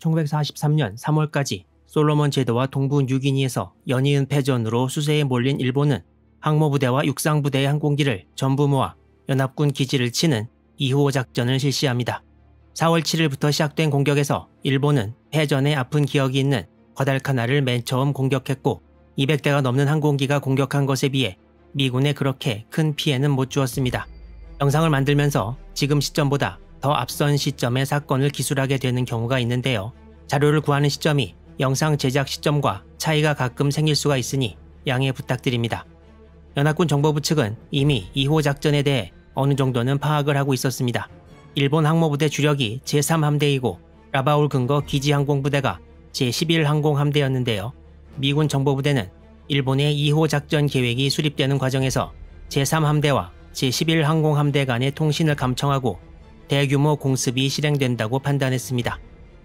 1943년 3월까지 솔로몬 제도와 동부 뉴기니에서 연이은 패전으로 수세에 몰린 일본은 항모부대와 육상부대의 항공기를 전부 모아 연합군 기지를 치는 2호 작전을 실시합니다. 4월 7일부터 시작된 공격에서 일본은 패전에 아픈 기억이 있는 과달카나를 맨 처음 공격했고 200대가 넘는 항공기가 공격한 것에 비해 미군에 그렇게 큰 피해는 못 주었습니다. 영상을 만들면서 지금 시점보다 더 앞선 시점에 사건을 기술하게 되는 경우가 있는데요. 자료를 구하는 시점이 영상 제작 시점과 차이가 가끔 생길 수가 있으니 양해 부탁드립니다. 연합군 정보부 측은 이미 2호 작전에 대해 어느 정도는 파악을 하고 있었습니다. 일본 항모부대 주력이 제3함대이고 라바울 근거 기지항공부대가 제11항공함대였는데요. 미군 정보부대는 일본의 2호 작전 계획이 수립되는 과정에서 제3함대와 제11항공함대 간의 통신을 감청하고 대규모 공습이 실행된다고 판단했습니다.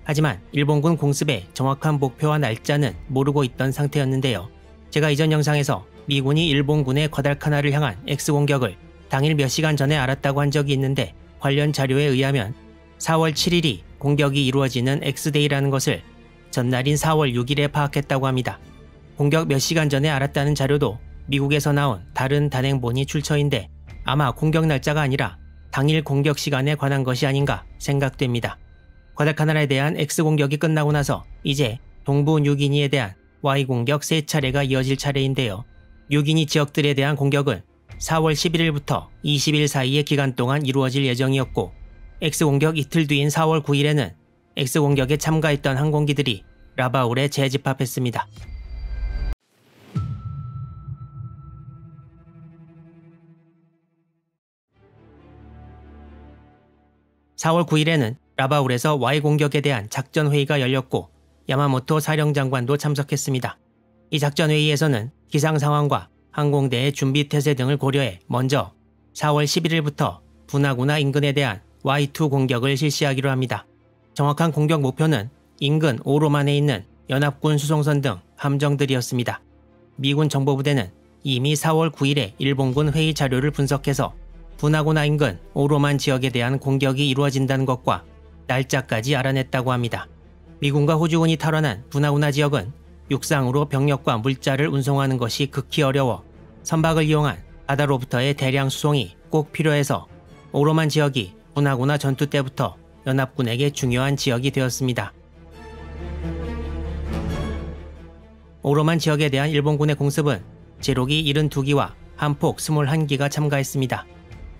하지만 일본군 공습의 정확한 목표와 날짜는 모르고 있던 상태였는데요. 제가 이전 영상에서 미군이 일본군의 과달카나를 향한 X공격을 당일 몇 시간 전에 알았다고 한 적이 있는데 관련 자료에 의하면 4월 7일이 공격이 이루어지는 X데이라는 것을 전날인 4월 6일에 파악했다고 합니다. 공격 몇 시간 전에 알았다는 자료도 미국에서 나온 다른 단행본이 출처인데 아마 공격 날짜가 아니라 당일 공격 시간에 관한 것이 아닌가 생각됩니다. 과달카나라에 대한 X공격이 끝나고 나서 이제 동부 뉴기니에 대한 Y공격 3차례가 이어질 차례인데요. 뉴기니 지역들에 대한 공격은 4월 11일부터 20일 사이의 기간 동안 이루어질 예정이었고 X공격 이틀 뒤인 4월 9일에는 X공격에 참가했던 항공기들이 라바울에 재집합했습니다. 4월 9일에는 라바울에서 Y공격에 대한 작전회의가 열렸고 야마모토 사령장관도 참석했습니다. 이 작전회의에서는 기상 상황과 항공대의 준비 태세 등을 고려해 먼저 4월 11일부터 분하구나 인근에 대한 Y2 공격을 실시하기로 합니다. 정확한 공격 목표는 인근 오로만에 있는 연합군 수송선 등 함정들이었습니다. 미군 정보부대는 이미 4월 9일에 일본군 회의 자료를 분석해서 분하구나 인근 오로만 지역에 대한 공격이 이루어진다는 것과 날짜까지 알아냈다고 합니다. 미군과 호주군이 탈환한 분하구나 지역은 육상으로 병력과 물자를 운송하는 것이 극히 어려워 선박을 이용한 바다로부터의 대량 수송이 꼭 필요해서 오로만 지역이 분하구나 전투 때부터 연합군에게 중요한 지역이 되었습니다. 오로만 지역에 대한 일본군의 공습은 제로기 72기와 한폭 21기가 참가했습니다.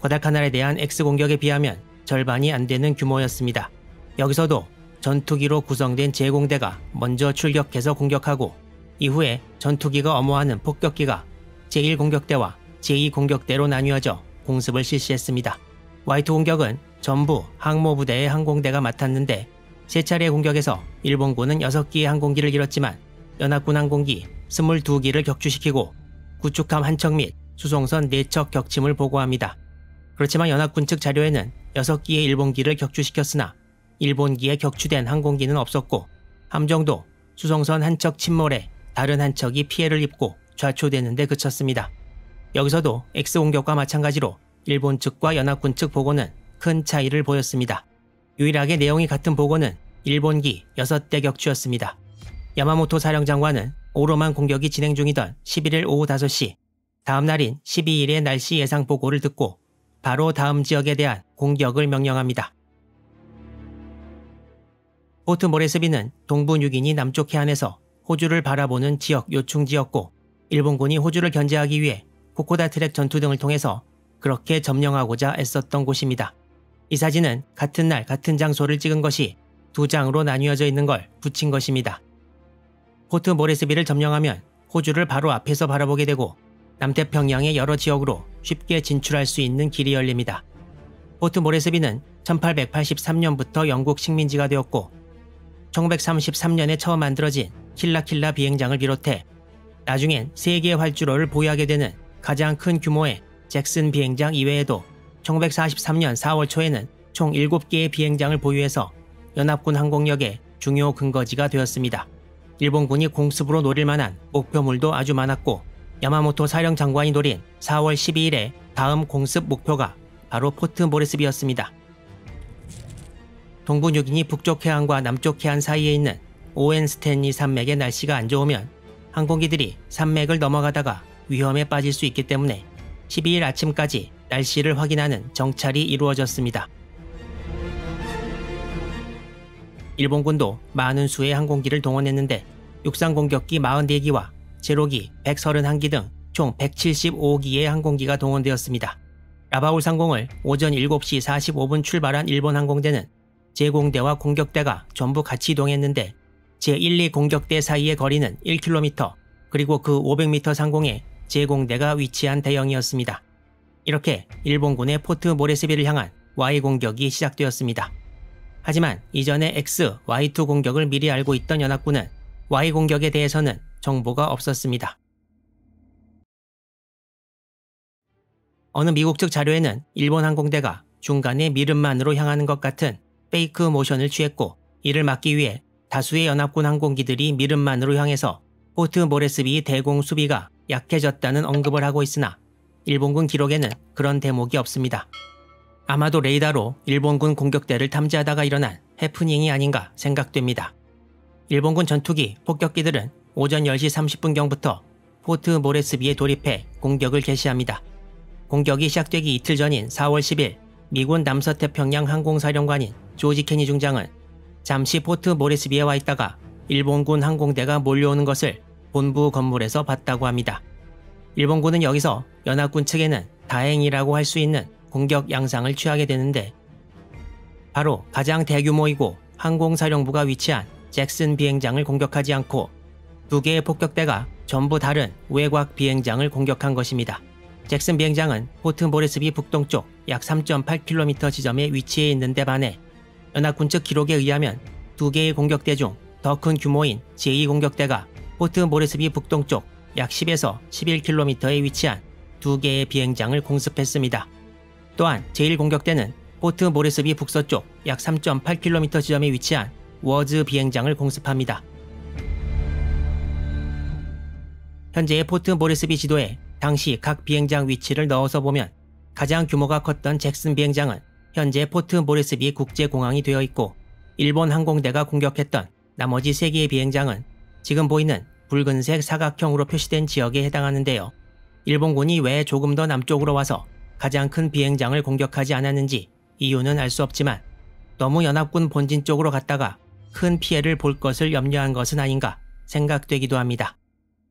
과달카나에 대한 X공격에 비하면 절반이 안 되는 규모였습니다. 여기서도 전투기로 구성된 제공대가 먼저 출격해서 공격하고 이후에 전투기가 엄호하는 폭격기가 제1공격대와 제2공격대로 나뉘어져 공습을 실시했습니다. Y2 공격은 전부 항모부대의 항공대가 맡았는데 3차례 공격에서 일본군은 6기의 항공기를 잃었지만 연합군 항공기 22기를 격추시키고 구축함 1척 및 수송선 4척 격침을 보고합니다. 그렇지만 연합군 측 자료에는 6기의 일본기를 격추시켰으나 일본기에 격추된 항공기는 없었고 함정도 수송선 1척 침몰에 다른 1척이 피해를 입고 좌초되는 데 그쳤습니다. 여기서도 X공격과 마찬가지로 일본 측과 연합군 측 보고는 큰 차이를 보였습니다. 유일하게 내용이 같은 보고는 일본기 6대 격추였습니다. 야마모토 사령장관은 오로만 공격이 진행 중이던 11일 오후 5시 다음 날인 12일의 날씨 예상 보고를 듣고 바로 다음 지역에 대한 공격을 명령합니다. 포트 모레스비는 동부 뉴기니 남쪽 해안에서 호주를 바라보는 지역 요충지였고 일본군이 호주를 견제하기 위해 코코다 트랙 전투 등을 통해서 그렇게 점령하고자 애썼던 곳입니다. 이 사진은 같은 날 같은 장소를 찍은 것이 2장으로 나뉘어져 있는 걸 붙인 것입니다. 포트 모레스비를 점령하면 호주를 바로 앞에서 바라보게 되고 남태평양의 여러 지역으로 쉽게 진출할 수 있는 길이 열립니다. 포트 모레스비는 1883년부터 영국 식민지가 되었고 1933년에 처음 만들어진 킬라킬라 비행장을 비롯해 나중엔 3개의 활주로를 보유하게 되는 가장 큰 규모의 잭슨 비행장 이외에도 1943년 4월 초에는 총 7개의 비행장을 보유해서 연합군 항공력의 중요 근거지가 되었습니다. 일본군이 공습으로 노릴 만한 목표물도 아주 많았고 야마모토 사령장관이 노린 4월 12일에 다음 공습 목표가 바로 포트 모레스비였습니다. 동부 뉴기니 북쪽 해안과 남쪽 해안 사이에 있는 오웬 스탠리 산맥의 날씨가 안 좋으면 항공기들이 산맥을 넘어가다가 위험에 빠질 수 있기 때문에 12일 아침까지 날씨를 확인하는 정찰이 이루어졌습니다. 일본군도 많은 수의 항공기를 동원했는데 육상 공격기 44기와 제로기 131기 등 총 175기의 항공기가 동원되었습니다. 라바울 상공을 오전 7시 45분 출발한 일본 항공대는 제공대와 공격대가 전부 같이 이동했는데 제1, 2 공격대 사이의 거리는 1km, 그리고 그 500m 상공에 제공대가 위치한 대형이었습니다. 이렇게 일본군의 포트 모레스비를 향한 Y 공격이 시작되었습니다. 하지만 이전에 X, Y2 공격을 미리 알고 있던 연합군은 Y 공격에 대해서는 정보가 없었습니다. 어느 미국 측 자료에는 일본 항공대가 중간에 미름만으로 향하는 것 같은 페이크 모션을 취했고, 이를 막기 위해 다수의 연합군 항공기들이 미름만으로 향해서 포트 모레스비 대공 수비가 약해졌다는 언급을 하고 있으나 일본군 기록에는 그런 대목이 없습니다. 아마도 레이더로 일본군 공격대를 탐지하다가 일어난 해프닝이 아닌가 생각됩니다. 일본군 전투기, 폭격기들은 오전 10시 30분경부터 포트 모레스비에 돌입해 공격을 개시합니다. 공격이 시작되기 이틀 전인 4월 10일 미군 남서태평양 항공사령관인 조지 케니 중장은 잠시 포트 모레스비에 와 있다가 일본군 항공대가 몰려오는 것을 본부 건물에서 봤다고 합니다. 일본군은 여기서 연합군 측에는 다행이라고 할 수 있는 공격 양상을 취하게 되는데, 바로 가장 대규모이고 항공사령부가 위치한 잭슨 비행장을 공격하지 않고 2개의 폭격대가 전부 다른 외곽 비행장을 공격한 것입니다. 잭슨 비행장은 포트 모레스비 북동쪽 약 3.8km 지점에 위치해 있는데 반해 연합군 측 기록에 의하면 2개의 공격대 중 더 큰 규모인 제2 공격대가 포트 모레스비 북동쪽 약 10에서 11km에 위치한 2개의 비행장을 공습했습니다. 또한 제1 공격대는 포트 모레스비 북서쪽 약 3.8km 지점에 위치한 워즈 비행장을 공습합니다. 현재의 포트 모레스비 지도에 당시 각 비행장 위치를 넣어서 보면 가장 규모가 컸던 잭슨 비행장은 현재 포트 모레스비 국제공항이 되어 있고, 일본 항공대가 공격했던 나머지 3개의 비행장은 지금 보이는 붉은색 사각형으로 표시된 지역에 해당하는데요. 일본군이 왜 조금 더 남쪽으로 와서 가장 큰 비행장을 공격하지 않았는지 이유는 알 수 없지만 너무 연합군 본진 쪽으로 갔다가 큰 피해를 볼 것을 염려한 것은 아닌가 생각되기도 합니다.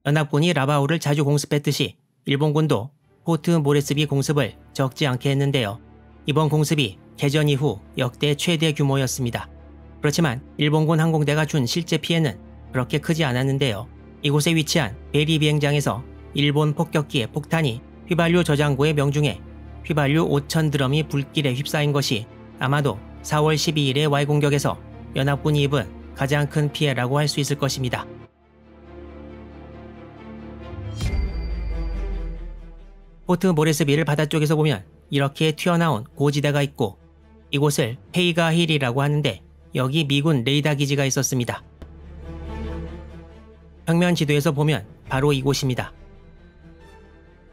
연합군이 라바우를 자주 공습했듯이 일본군도 포트 모레스비 공습을 적지 않게 했는데요. 이번 공습이 개전 이후 역대 최대 규모였습니다. 그렇지만 일본군 항공대가 준 실제 피해는 그렇게 크지 않았는데요. 이곳에 위치한 베리 비행장에서 일본 폭격기의 폭탄이 휘발유 저장고에 명중해 휘발유 5,000 드럼이 불길에 휩싸인 것이 아마도 4월 12일의 Y 공격에서 연합군이 입은 가장 큰 피해라고 할 수 있을 것입니다. 포트 모레스비를 바다쪽에서 보면 이렇게 튀어나온 고지대가 있고, 이곳을 페이가 힐이라고 하는데 여기 미군 레이더 기지가 있었습니다. 평면 지도에서 보면 바로 이곳입니다.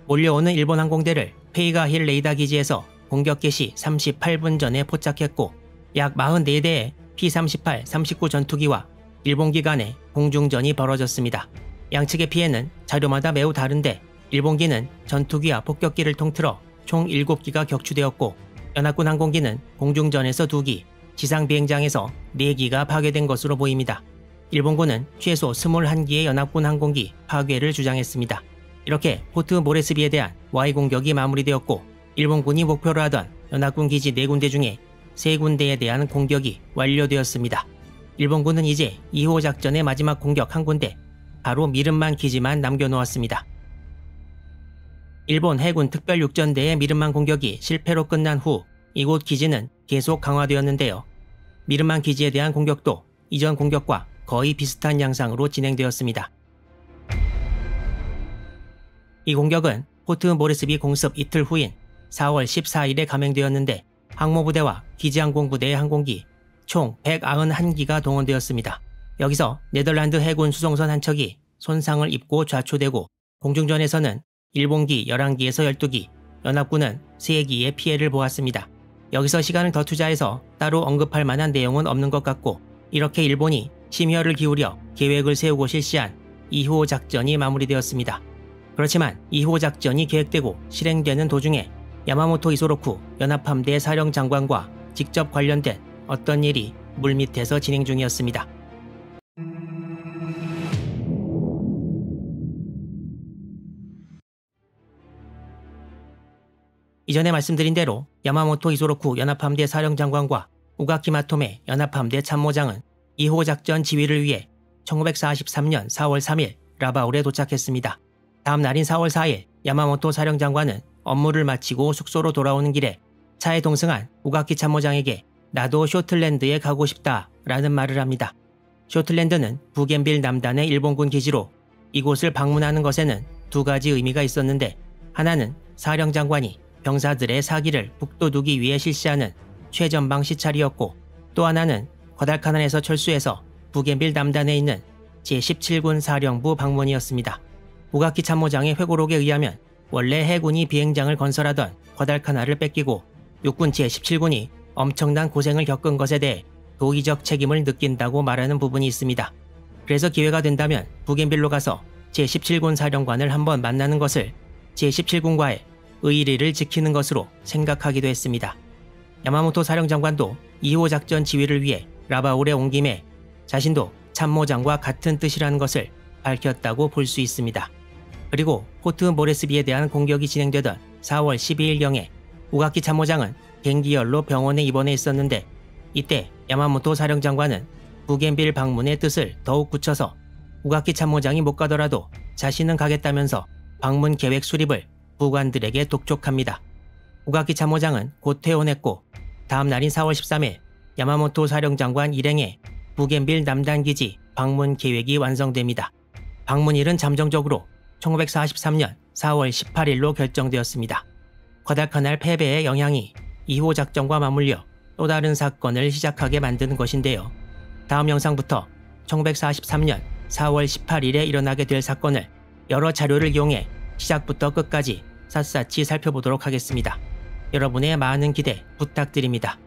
몰려오는 일본 항공대를 페이가 힐 레이더 기지에서 공격 개시 38분 전에 포착했고, 약 44대의 P-38, 39 전투기와 일본기 간의 공중전이 벌어졌습니다. 양측의 피해는 자료마다 매우 다른데 일본기는 전투기와 폭격기를 통틀어 총 7기가 격추되었고, 연합군 항공기는 공중전에서 2기, 지상 비행장에서 4기가 파괴된 것으로 보입니다. 일본군은 최소 21기의 연합군 항공기 파괴를 주장했습니다. 이렇게 포트 모레스비에 대한 Y 공격이 마무리되었고, 일본군이 목표로 하던 연합군 기지 4군데 중에 3군데에 대한 공격이 완료되었습니다. 일본군은 이제 2호 작전의 마지막 공격 한 군데, 바로 미름만 기지만 남겨놓았습니다. 일본 해군 특별육전대의 미름만 공격이 실패로 끝난 후 이곳 기지는 계속 강화되었는데요. 미름만 기지에 대한 공격도 이전 공격과 거의 비슷한 양상으로 진행되었습니다. 이 공격은 포트 모레스비 공습 이틀 후인 4월 14일에 감행되었는데 항모부대와 기지항공부대의 항공기 총 191기가 동원되었습니다. 여기서 네덜란드 해군 수송선 한 척이 손상을 입고 좌초되고, 공중전에서는 일본기 11기에서 12기, 연합군은 3기의 피해를 보았습니다. 여기서 시간을 더 투자해서 따로 언급할 만한 내용은 없는 것 같고, 이렇게 일본이 심혈을 기울여 계획을 세우고 실시한 2호 작전이 마무리되었습니다. 그렇지만 2호 작전이 계획되고 실행되는 도중에 야마모토 이소로쿠 연합함대 사령장관과 직접 관련된 어떤 일이 물밑에서 진행 중이었습니다. 이전에 말씀드린 대로 야마모토 이소로쿠 연합함대 사령장관과 우가키 마토메 연합함대 참모장은 2호 작전 지휘를 위해 1943년 4월 3일 라바울에 도착했습니다. 다음 날인 4월 4일 야마모토 사령장관은 업무를 마치고 숙소로 돌아오는 길에 차에 동승한 우가키 참모장에게 나도 쇼틀랜드에 가고 싶다 라는 말을 합니다. 쇼틀랜드는 부겐빌 남단의 일본군 기지로 이곳을 방문하는 것에는 두 가지 의미가 있었는데, 하나는 사령장관이 병사들의 사기를 북돋우기 위해 실시하는 최전방 시찰이었고, 또 하나는 과달카난에서 철수해서 부겐빌 남단에 있는 제17군 사령부 방문이었습니다. 우가키 참모장의 회고록에 의하면 원래 해군이 비행장을 건설하던 과달카나를 뺏기고 육군 제17군이 엄청난 고생을 겪은 것에 대해 도의적 책임을 느낀다고 말하는 부분이 있습니다. 그래서 기회가 된다면 부겐빌로 가서 제17군 사령관을 한번 만나는 것을 제17군과의 의리를 지키는 것으로 생각하기도 했습니다. 야마모토 사령장관도 2호 작전 지휘를 위해 라바울에 온 김에 자신도 참모장과 같은 뜻이라는 것을 밝혔다고 볼 수 있습니다. 그리고 포트 모레스비에 대한 공격이 진행되던 4월 12일경에 우가키 참모장은 갱기열로 병원에 입원해 있었는데, 이때 야마모토 사령장관은 부겐빌 방문의 뜻을 더욱 굳혀서 우가키 참모장이 못 가더라도 자신은 가겠다면서 방문 계획 수립을 부관들에게 독촉합니다. 우가키 참모장은 곧 퇴원했고, 다음 날인 4월 13일 야마모토 사령장관 일행의 부겐빌 남단기지 방문 계획이 완성됩니다. 방문일은 잠정적으로 1943년 4월 18일로 결정되었습니다. 과달카날 패배의 영향이 2호 작전과 맞물려 또 다른 사건을 시작하게 만드는 것인데요. 다음 영상부터 1943년 4월 18일에 일어나게 될 사건을 여러 자료를 이용해 시작부터 끝까지 샅샅이 살펴보도록 하겠습니다. 여러분의 많은 기대 부탁드립니다.